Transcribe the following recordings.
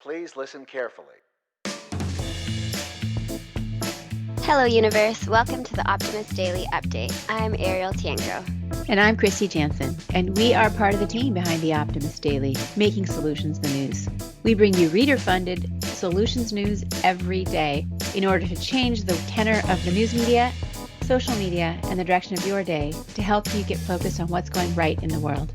Please listen carefully. Hello, universe. Welcome to the Optimist Daily update. I'm Ariel Tienko. And I'm Kristy Jansen, and we are part of the team behind the Optimist Daily, making solutions the news. We bring you reader-funded solutions news every day in order to change the tenor of the news media, social media, and the direction of your day to help you get focused on what's going right in the world.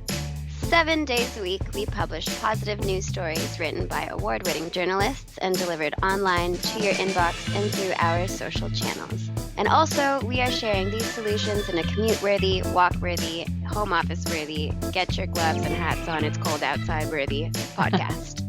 7 days a week, we publish positive news stories written by award-winning journalists and delivered online to your inbox and through our social channels. And also, we are sharing these solutions in a commute-worthy, walk-worthy, home office-worthy, get your gloves and hats on, it's cold outside-worthy podcast.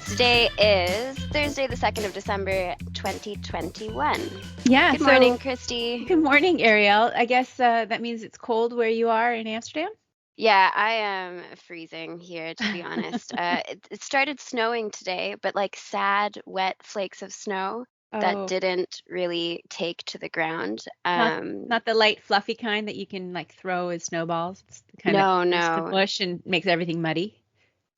Today is Thursday, the 2nd of December, 2021. Yeah. Good morning, Kristy. Good morning, Ariel. I guess that means it's cold where you are in Amsterdam? Yeah, I am freezing here, to be honest. It started snowing today, but like sad, wet flakes of snow that didn't really take to the ground. Not the light, fluffy kind that you can like throw as snowballs. It's the kind No, that goes to no. mush and makes everything muddy.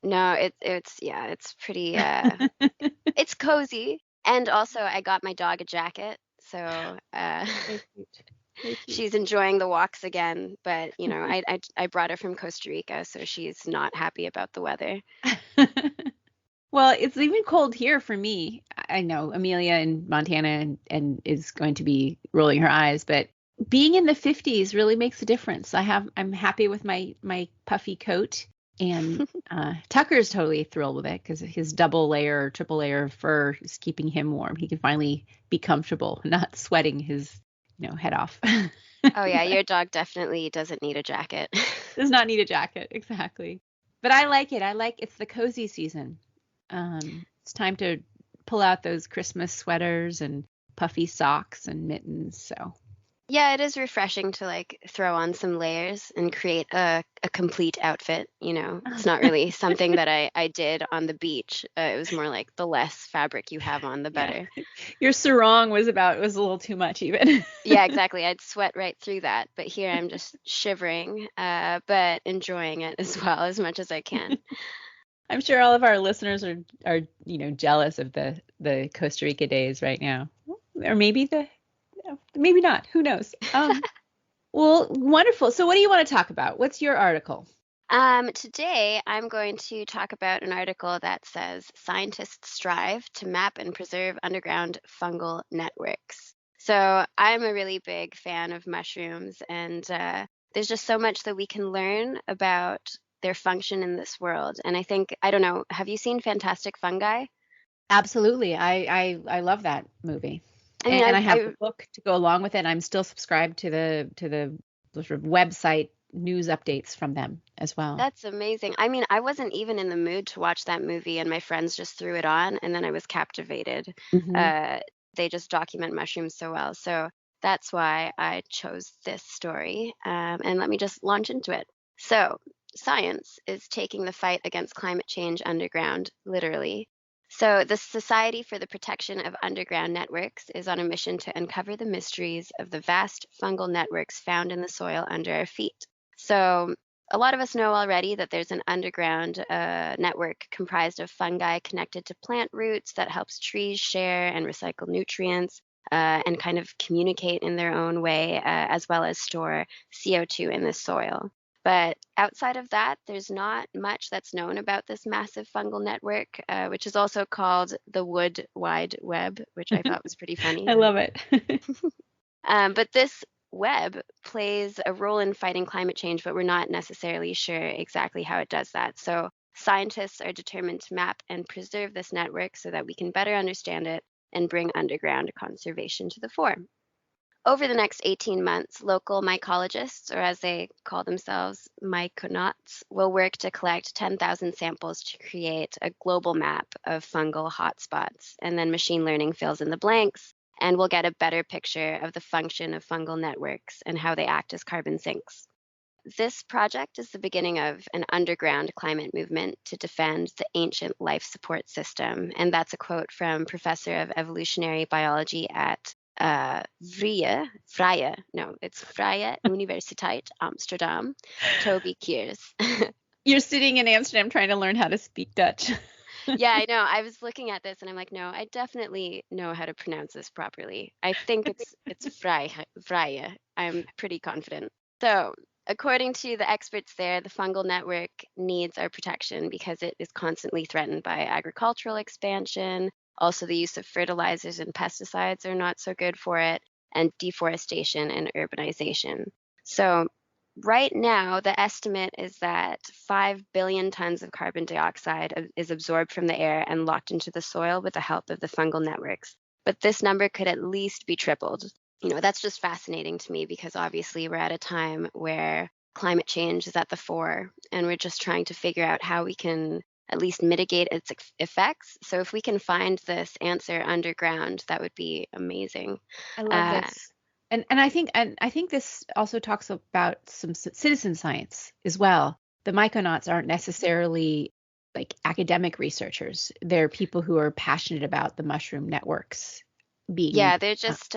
No, it's pretty it's cozy. And also I got my dog a jacket, so Very cute. Very cute. she's enjoying the walks again, but you know, I brought her from Costa Rica, so she's not happy about the weather. Well, it's even cold here for me. I know Amelia in Montana and is going to be rolling her eyes, but being in the 50s really makes a difference. I'm happy with my puffy coat, and Tucker's totally thrilled with it because his double layer or triple layer of fur is keeping him warm. He can finally be comfortable, not sweating his head off. Oh yeah, your dog definitely doesn't need a jacket. Does not need a jacket, exactly. But I like it. It's the cozy season. It's time to pull out those Christmas sweaters and puffy socks and mittens. So Yeah, it is refreshing to like throw on some layers and create a complete outfit. It's not really something that I did on the beach. It was more like the less fabric you have on, the better. Yeah. Your sarong was a little too much even. Yeah, exactly. I'd sweat right through that. But here I'm just shivering, but enjoying it as well as much as I can. I'm sure all of our listeners are jealous of the Costa Rica days right now, or maybe not. Who knows? Well, wonderful. So what do you want to talk about? What's your article? Today, I'm going to talk about an article that says scientists strive to map and preserve underground fungal networks. So I'm a really big fan of mushrooms, and there's just so much that we can learn about their function in this world. And I don't know, have you seen Fantastic Fungi? Absolutely. I love that movie. And I have the book to go along with it. I'm still subscribed to the sort of website news updates from them as well. That's amazing. I mean, I wasn't even in the mood to watch that movie, and my friends just threw it on, and then I was captivated. Mm-hmm. They just document mushrooms so well. So that's why I chose this story. And let me just launch into it. So science is taking the fight against climate change underground, literally. So the Society for the Protection of Underground Networks is on a mission to uncover the mysteries of the vast fungal networks found in the soil under our feet. So a lot of us know already that there's an underground network comprised of fungi connected to plant roots that helps trees share and recycle nutrients and kind of communicate in their own way, as well as store CO2 in the soil. But outside of that, there's not much that's known about this massive fungal network, which is also called the Wood Wide Web, which I thought was pretty funny. I love it. But this web plays a role in fighting climate change, but we're not necessarily sure exactly how it does that. So scientists are determined to map and preserve this network so that we can better understand it and bring underground conservation to the fore. Over the next 18 months, local mycologists, or as they call themselves, myconauts, will work to collect 10,000 samples to create a global map of fungal hotspots. And then machine learning fills in the blanks, and we'll get a better picture of the function of fungal networks and how they act as carbon sinks. This project is the beginning of an underground climate movement to defend the ancient life support system. And that's a quote from Professor of Evolutionary Biology at Vrije Universiteit Amsterdam, Toby Kiers. You're sitting in Amsterdam trying to learn how to speak Dutch. Yeah, I know. I was looking at this and I'm like, no, I definitely know how to pronounce this properly. I think it's Freie. I'm pretty confident. So, according to the experts there, the fungal network needs our protection because it is constantly threatened by agricultural expansion. Also, the use of fertilizers and pesticides are not so good for it, and deforestation and urbanization. So, right now, the estimate is that 5 billion tons of carbon dioxide is absorbed from the air and locked into the soil with the help of the fungal networks. But this number could at least be tripled. That's just fascinating to me because obviously we're at a time where climate change is at the fore and we're just trying to figure out how we can at least mitigate its effects. So if we can find this answer underground, that would be amazing. I love Uh, this. And I think this also talks about some citizen science as well. The myconauts aren't necessarily like academic researchers. They're people who are passionate about the mushroom networks being yeah, they're just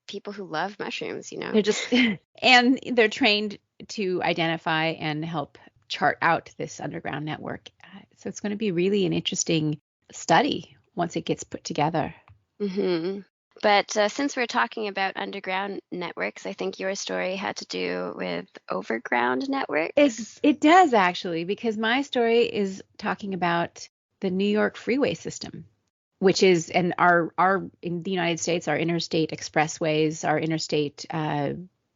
people who love mushrooms. they're just and they're trained to identify and help chart out this underground network. So it's going to be really an interesting study once it gets put together. hmm But since we're talking about underground networks, I think your story had to do with overground networks. It does actually, because my story is talking about the New York freeway system, which is and our in the United States, our interstate expressways, our interstate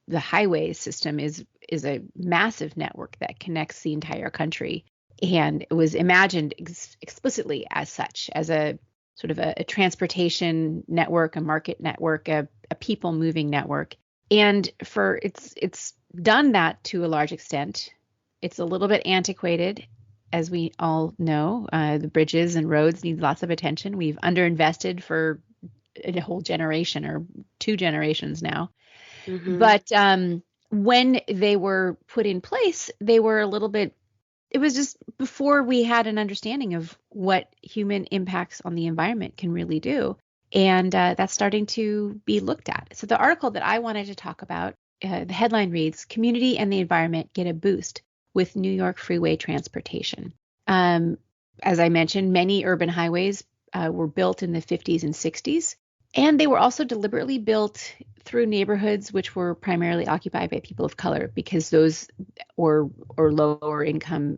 the highway system is a massive network that connects the entire country, and it was imagined explicitly as such, as a sort of a transportation network, a market network, a people moving network. And for it's done that to a large extent. It's a little bit antiquated, as we all know. The bridges and roads need lots of attention. We've underinvested for a whole generation or two generations now. hmm But when they were put in place, they were a little bit, it was just before we had an understanding of what human impacts on the environment can really do. And that's starting to be looked at. So the article that I wanted to talk about, the headline reads, Community and the Environment Get a Boost with New York Freeway Transportation. Um, as I mentioned, many urban highways were built in the 50s and 60s, and they were also deliberately built through neighborhoods which were primarily occupied by people of color, because those or lower income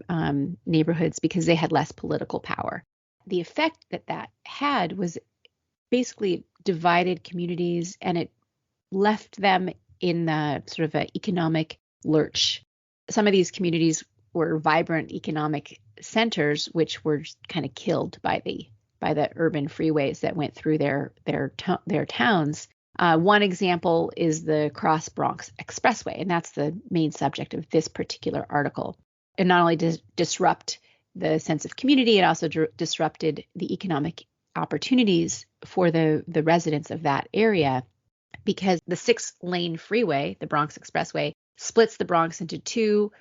neighborhoods, because they had less political power. The effect that that had was basically divided communities, and it left them in the sort of an economic lurch. Some of these communities were vibrant economic centers, which were kind of killed by the urban freeways that went through their towns. One example is the Cross Bronx Expressway, and that's the main subject of this particular article. It not only does disrupt the sense of community, it also disrupted the economic opportunities for the residents of that area, because the 6-lane freeway, the Bronx Expressway, splits the Bronx into two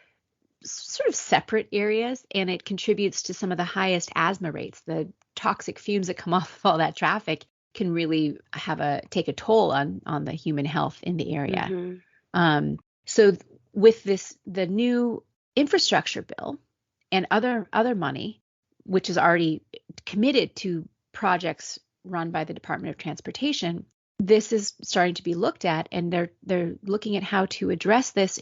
sort of separate areas, and it contributes to some of the highest asthma rates. The toxic fumes that come off of all that traffic can really take a toll on the human health in the area. hmm So with the new infrastructure bill and other money, which is already committed to projects run by the Department of Transportation, this is starting to be looked at, and they're looking at how to address this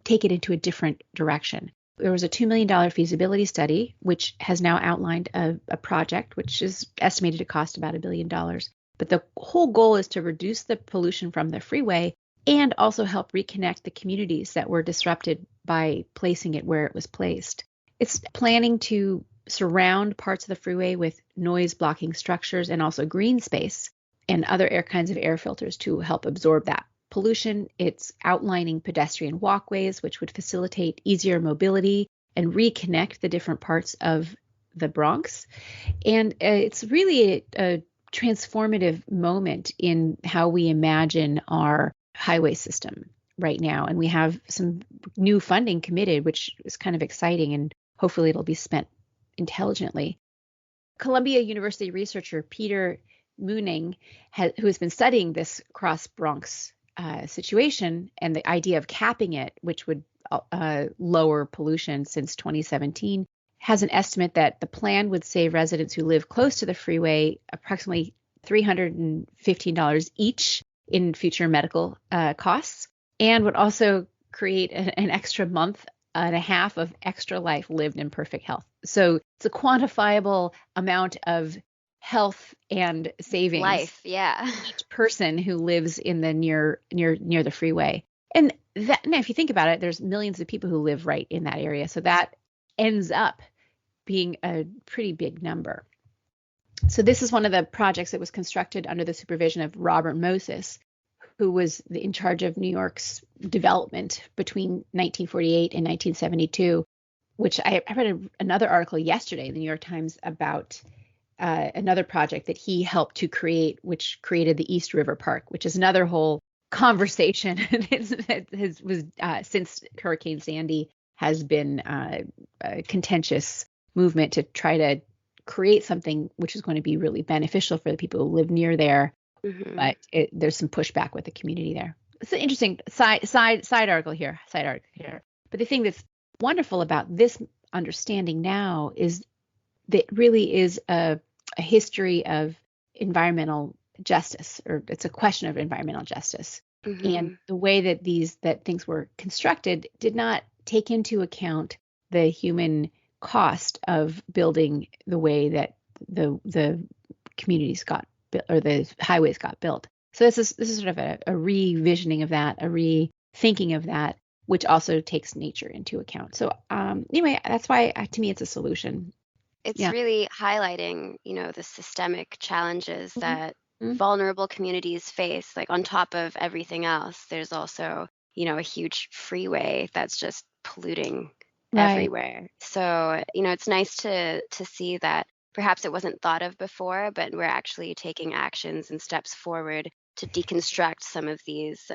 take it into a different direction. There was a $2 million feasibility study, which has now outlined a project which is estimated to cost about $1 billion. But the whole goal is to reduce the pollution from the freeway and also help reconnect the communities that were disrupted by placing it where it was placed. It's planning to surround parts of the freeway with noise blocking structures and also green space and other kinds of air filters to help absorb that pollution. It's outlining pedestrian walkways, which would facilitate easier mobility and reconnect the different parts of the Bronx. And it's really a transformative moment in how we imagine our highway system right now. And we have some new funding committed, which is kind of exciting, and hopefully it'll be spent intelligently. Columbia University researcher Peter Mooning, who has been studying this cross Bronx situation and the idea of capping it, which would lower pollution since 2017, has an estimate that the plan would save residents who live close to the freeway approximately $315 each in future medical costs, and would also create an extra month and a half of extra life lived in perfect health. So it's a quantifiable amount of health and savings Life, yeah. each person who lives in the near the freeway. And that, now if you think about it, there's millions of people who live right in that area. So that ends up being a pretty big number. So this is one of the projects that was constructed under the supervision of Robert Moses, who was in charge of New York's development between 1948 and 1972, which I read another article yesterday in the New York Times about another project that he helped to create, which created the East River Park, which is another whole conversation since Hurricane Sandy has been a contentious movement to try to create something which is going to be really beneficial for the people who live near there. Mm-hmm. But there's some pushback with the community there. It's an interesting side article here. But the thing that's wonderful about this understanding now is that really is a history of environmental justice, or it's a question of environmental justice. Mm-hmm. And the way that things were constructed did not take into account the human cost of building the way that the communities got built, or the highways got built. So this is sort of a revisioning of that, a rethinking of that, which also takes nature into account. So anyway, that's why to me it's a solution. It's really highlighting, the systemic challenges mm-hmm. that mm-hmm. vulnerable communities face. Like on top of everything else, there's also, a huge freeway that's just polluting everywhere. So, it's nice to see that perhaps it wasn't thought of before, but we're actually taking actions and steps forward to deconstruct some of these,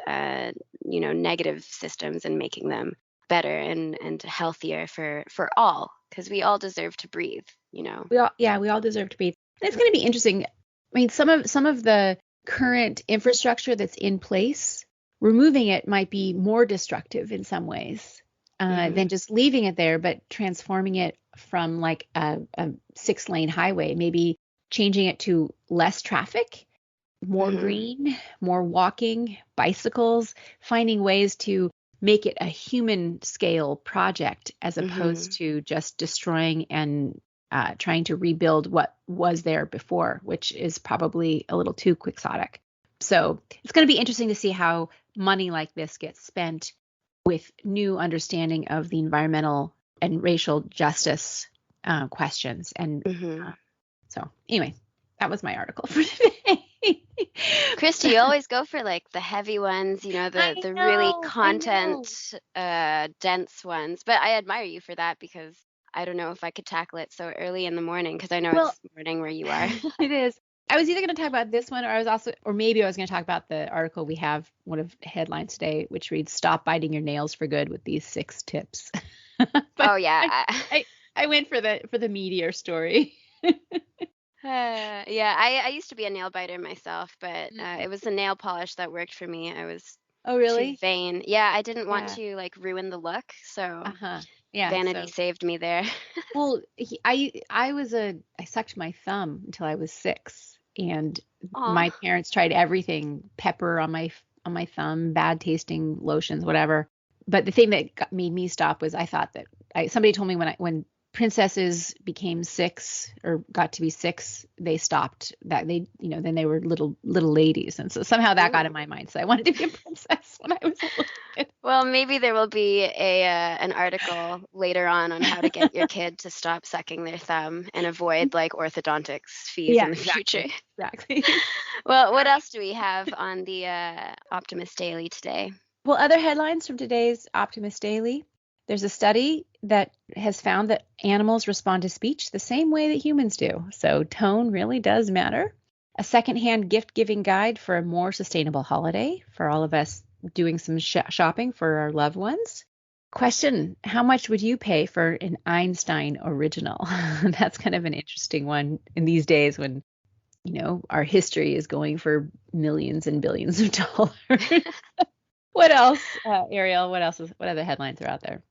negative systems and making them better and healthier for all, because we all deserve to breathe, We all deserve to breathe. And it's going to be interesting. I mean, some of the current infrastructure that's in place, removing it might be more destructive in some ways than just leaving it there, but transforming it from like a 6-lane highway, maybe changing it to less traffic, more green, more walking, bicycles, finding ways to make it a human scale project as opposed to just destroying and trying to rebuild what was there before, which is probably a little too quixotic. So it's going to be interesting to see how money like this gets spent with new understanding of the environmental and racial justice questions. And so anyway, that was my article for today. Kristy, you always go for like the heavy ones, the really content dense ones. But I admire you for that, because I don't know if I could tackle it so early in the morning, because I know it's morning where you are. It is. I was either going to talk about this one, or maybe I was going to talk about the article we have, one of the headlines today, which reads, "Stop biting your nails for good with these 6 tips." Oh yeah. I went for the meteor story. I used to be a nail biter myself, but it was the nail polish that worked for me. I was too vain. Yeah, I didn't want to like ruin the look, so vanity saved me there. Well, I sucked my thumb until I was 6, and my parents tried everything, pepper on my thumb, bad tasting lotions, whatever. But the thing that made me stop was I thought that somebody told me when princesses became 6 or got to be 6, they stopped that. They, then they were little ladies. And so somehow that got in my mind. So I wanted to be a princess when I was a little kid. Well, maybe there will be an article later on how to get your kid to stop sucking their thumb and avoid like orthodontics fees in the future. Exactly. Well, what else do we have on the Optimist Daily today? Well, other headlines from today's Optimist Daily. There's a study that has found that animals respond to speech the same way that humans do. So tone really does matter. A secondhand gift-giving guide for a more sustainable holiday for all of us doing some shopping for our loved ones. Question, how much would you pay for an Einstein original? That's kind of an interesting one in these days when, our history is going for millions and billions of dollars. What else, Ariel? What other headlines are out there?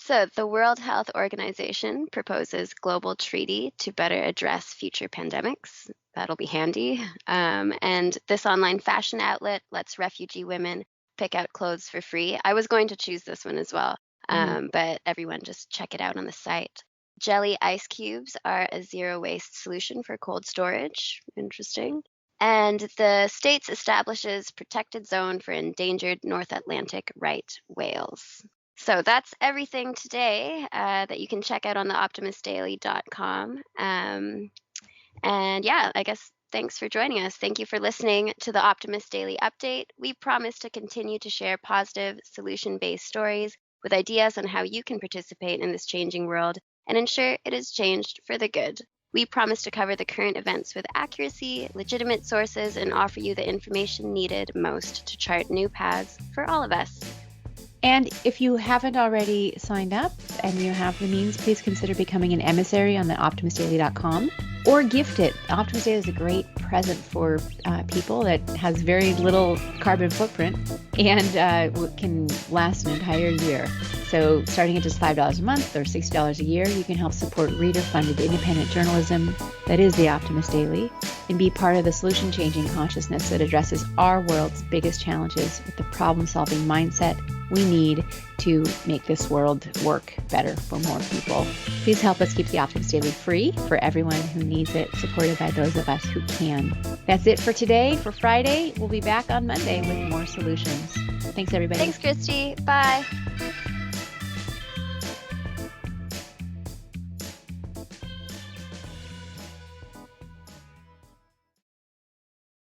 So, the World Health Organization proposes global treaty to better address future pandemics. That'll be handy. And this online fashion outlet lets refugee women pick out clothes for free. I was going to choose this one as well, Mhm. but everyone just check it out on the site. Jelly ice cubes are a zero waste solution for cold storage. Interesting. And the states establishes protected zone for endangered North Atlantic right whales. So that's everything today that you can check out on the optimistdaily.com. And yeah, I guess thanks for joining us. Thank you for listening to the Optimist Daily Update. We promise to continue to share positive, solution based stories with ideas on how you can participate in this changing world and ensure it is changed for the good. We promise to cover the current events with accuracy, legitimate sources, and offer you the information needed most to chart new paths for all of us. And if you haven't already signed up and you have the means, please consider becoming an emissary on the optimistdaily.com or gift it. Optimist Daily is a great present for people that has very little carbon footprint and can last an entire year. So starting at just $5 a month or $60 a year, you can help support reader-funded independent journalism that is the Optimist Daily and be part of the solution-changing consciousness that addresses our world's biggest challenges with the problem-solving mindset we need to make this world work better for more people. Please help us keep the Optimist Daily free for everyone who needs it, supported by those of us who can. That's it for today. For Friday, we'll be back on Monday with more solutions. Thanks, everybody. Thanks, Kristy. Bye.